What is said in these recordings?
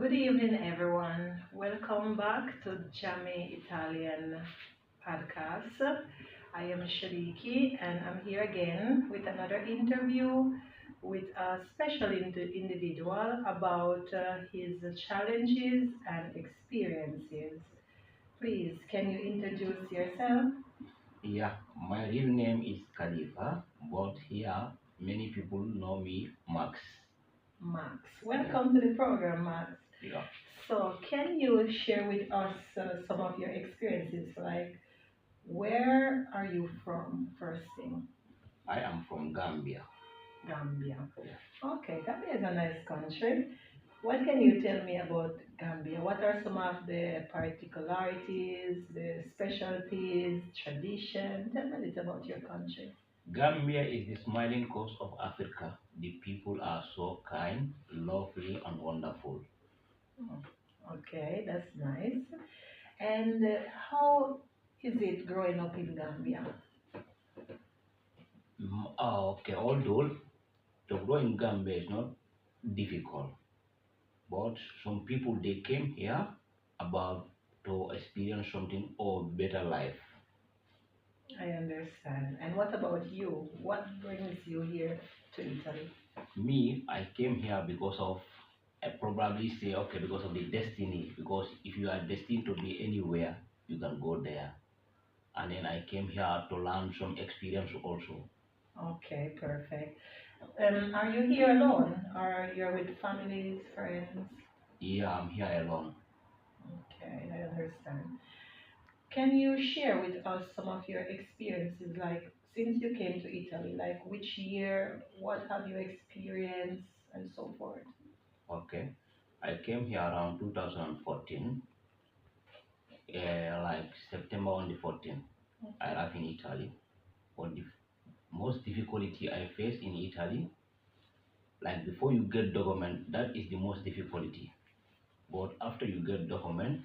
Good evening, everyone. Welcome back to Jammi-Italian Podcast. I am Shariki, and I'm here again with another interview with a special individual about his challenges and experiences. Please, can you introduce yourself? Yeah, my real name is Khalifa, but here many people know me Max. Max. Yeah, Welcome to the program, Max. yeah. So, can you share with us some of your experiences, like where are you from, first thing? I am from Gambia. Gambia. Yeah. Okay, Gambia is a nice country. What can you tell me about Gambia? What are some of the particularities, the specialties, tradition? Tell me a little about your country. Gambia is the smiling coast of Africa. The people are so kind, lovely, and wonderful. Oh, okay, that's nice. And how is it growing up in Gambia? Okay, although to grow in Gambia is not difficult, but some people they came here about to experience something or better life. I understand. And what about you? What brings you here to Italy? Me, I came here because of, I probably say, okay, because of the destiny. Because if you are destined to be anywhere, you can go there. And then I came here to learn some experience also. Okay, perfect. Are you here alone or you're with families, friends? Yeah, I'm here alone. Okay, I understand. Can you share with us some of your experiences, like since you came to Italy, like which year, what have you experienced, and so forth? Okay. I came here around 2014, like September on the 14th. I Okay. arrived in Italy. But the most difficulty I faced in Italy, like before you get document, that is the most difficulty. But after you get document,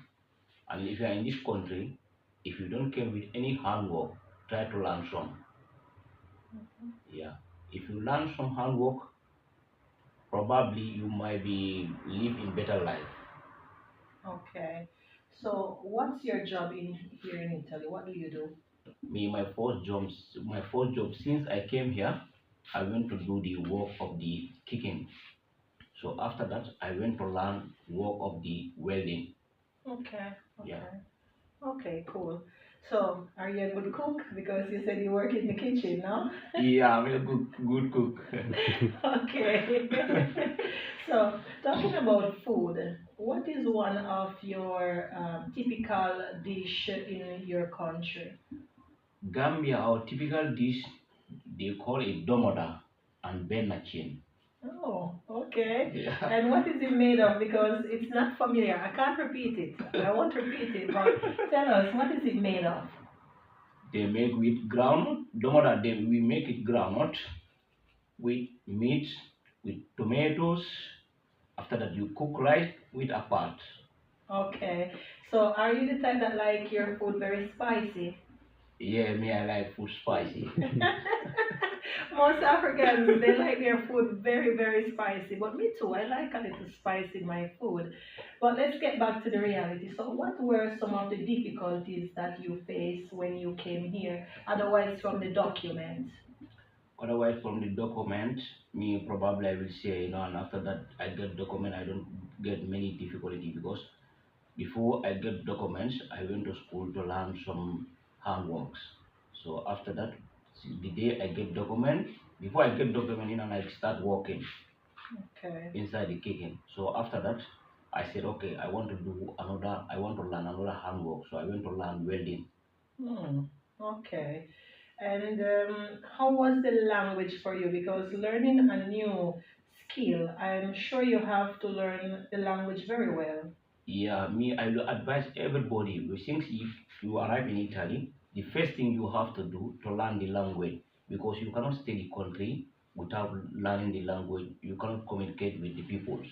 and if you are in this country, if you don't come with any handwork, try to learn some. Yeah. If you learn some handwork, probably you might be live in better life. Okay. So, what's your job in here in Italy? What do you do? Me, my first job since I came here, I went to do the work of the kicking. So after that, I went to learn work of the welding. Okay. Yeah. Okay. Okay, cool. So, are you a good cook? Because you said you work in the kitchen, no? Yeah, I'm a good cook. Okay. So, talking about food, what is one of your typical dish in your country? Gambia, our typical dish, they call it domoda and benachin. Oh, okay. Yeah. And what is it made of? Because it's not familiar. I can't repeat it. I won't repeat it, but tell us, what is it made of? They make with groundnut. Domoda, we make it groundnut with meat, with tomatoes. After that, you cook rice with a pot. Okay. So, are you the type that like your food very spicy? Yeah, me, I like food spicy. Most Africans, they like their food very, very spicy. But me too, I like a little spice in my food. But let's get back to the reality. So, what were some of the difficulties that you faced when you came here? Otherwise, from the document. Otherwise, from the document, me probably I will say, and after that I get document, I don't get many difficulty because before I get documents, I went to school to learn some handworks. So after that, the day I get document, before I get document, I start working Okay. inside the kitchen. So after that, I said, okay, I want to learn another handwork. So I went to learn welding. Hmm. Okay. And how was the language for you? Because learning a new skill, I'm sure you have to learn the language very well. Yeah, me, I will advise everybody. We think if you arrive in Italy, the first thing you have to do to learn the language because you cannot stay the country without learning the language. You cannot communicate with the peoples.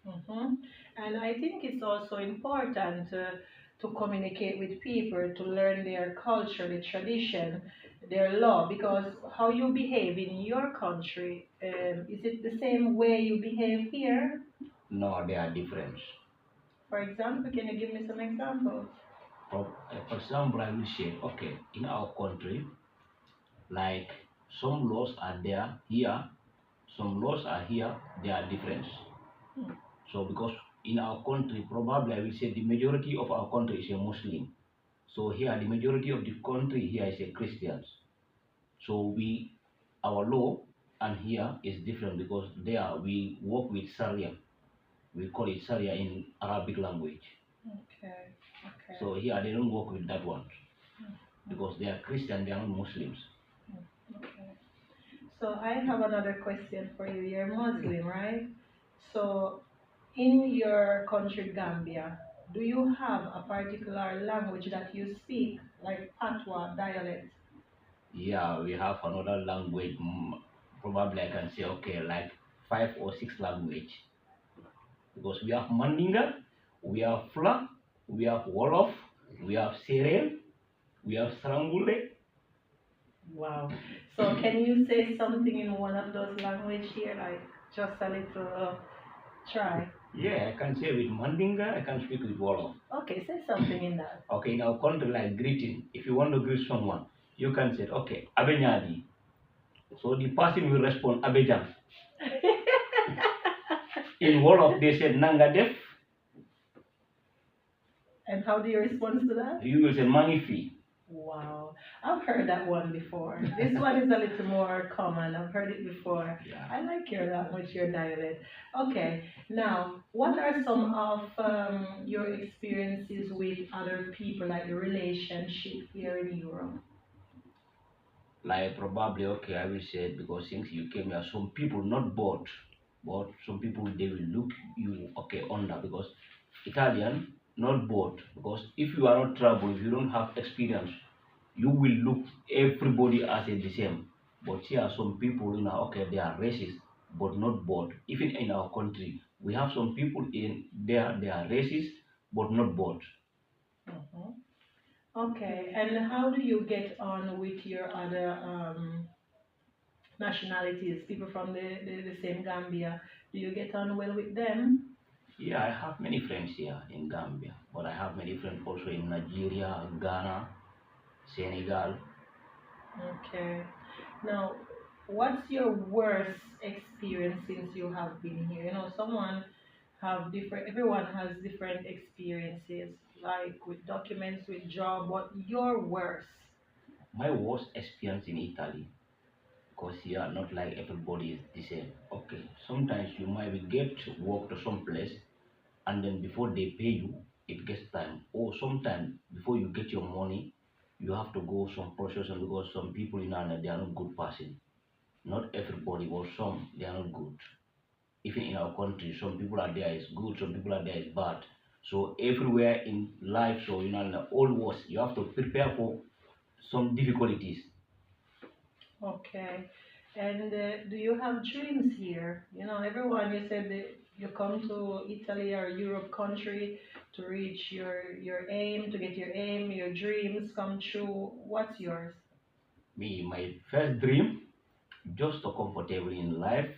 Hmm. And I think it's also important to communicate with people, to learn their culture, their tradition, their law, because how you behave in your country, is it the same way you behave here? No, they are different. For example, can you give me some examples? For example, I will say, okay, in our country, like some laws are there here, some laws are here, they are different. Hmm. So because in our country, probably I will say the majority of our country is a Muslim. So here, the majority of the country here is a Christians. So our law and here is different because there we work with Sharia. We call it Sharia in Arabic language. Okay, okay. So here they don't work with that one Hmm. because they are Christian, they are not Muslims. Okay. So I have another question for you. You're Muslim, right? So in your country, Gambia, do you have a particular language that you speak, like Patois dialect? Yeah, we have another language. Probably I can say okay, like 5 or 6 language because we have Mandinga, we have Fla, we have Wolof, we have Serel, we have Sarangule. Wow. So can you say something in one of those language here, like just a little try? Yeah, I can say with Mandinga, I can speak with Wolof. Okay, say something in that. Okay, in our country, like greeting, if you want to greet someone, you can say, okay, Abenyadi. So the person will respond, Abejan. In Wolof, they said Nangadef, And how do you respond to that? you will say Mangifi. Wow, I've heard that one before. This one is a little more common. I've heard it before. Yeah. I like your language, your dialect. Okay, now, what are some of your experiences with other people, like the relationship here in Europe? Like probably, okay, I will say it because since you came here, some people not bored, but some people they will look you okay under because Italian not bored because if you are not travel, if you don't have experience, you will look everybody as the same. But here some people, okay, they are racist, but not bored. Even in our country, we have some people in there, they are racist, but not bored. Mhm. Okay, and how do you get on with your other nationalities, people from the same Gambia? Do you get on well with them? Yeah, I have many friends here in Gambia, but I have many friends also in Nigeria, Ghana, Senegal. Okay. Now, what's your worst experience since you have been here? You know, everyone has different experiences, like with documents, with job, what your worst? My worst experience in Italy, because here not like everybody is the same. Okay, sometimes you might be get work to some place, and then before they pay you, it gets time. Or sometimes before you get your money, you have to go some process and because some people in Ireland they are not good person. Not everybody, but some they are not good. Even in our country, some people are there is good, some people are there is bad. So everywhere in life, so in all wars, you have to prepare for some difficulties. Okay. And do you have dreams here? You know, everyone, you said that you come to Italy or Europe country to reach your aim, to get your aim, your dreams come true. What's yours? Me, my first dream, just to comfortable in life,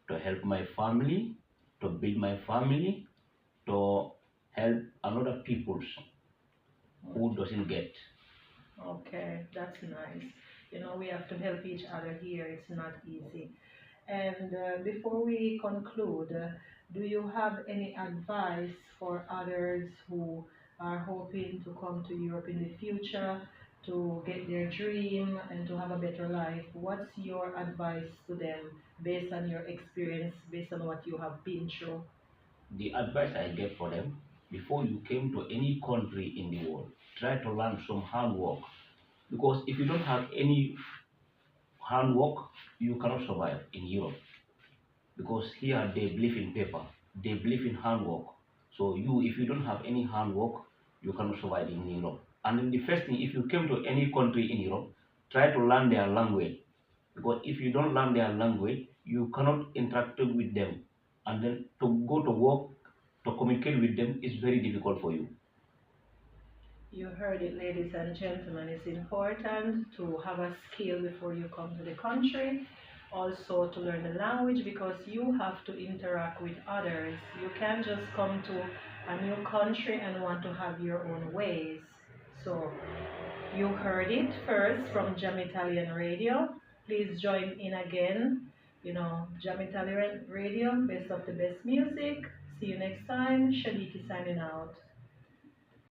to help my family, to build my family, to help another peoples who doesn't get. Okay, that's nice. You know, we have to help each other here. It's not easy. And before we conclude, do you have any advice for others who are hoping to come to Europe in the future to get their dream and to have a better life? What's your advice to them based on your experience, based on what you have been through? The advice I get for them, before you came to any country in the world, try to learn some handwork. Because if you don't have any handwork, you cannot survive in Europe. Because here they believe in paper, they believe in handwork. So if you don't have any handwork, you cannot survive in Europe. And then the first thing, if you came to any country in Europe, try to learn their language. Because if you don't learn their language, you cannot interact with them. And then to go to work, to communicate with them is very difficult for you. You heard it, ladies and gentlemen. It's important to have a skill before you come to the country. Also, to learn the language because you have to interact with others. You can't just come to a new country and want to have your own ways. So you heard it first from Jammi-Italian Radio. Please join in again. Jammi-Italian Radio, best of the best music. See you next time. Shaliki signing out.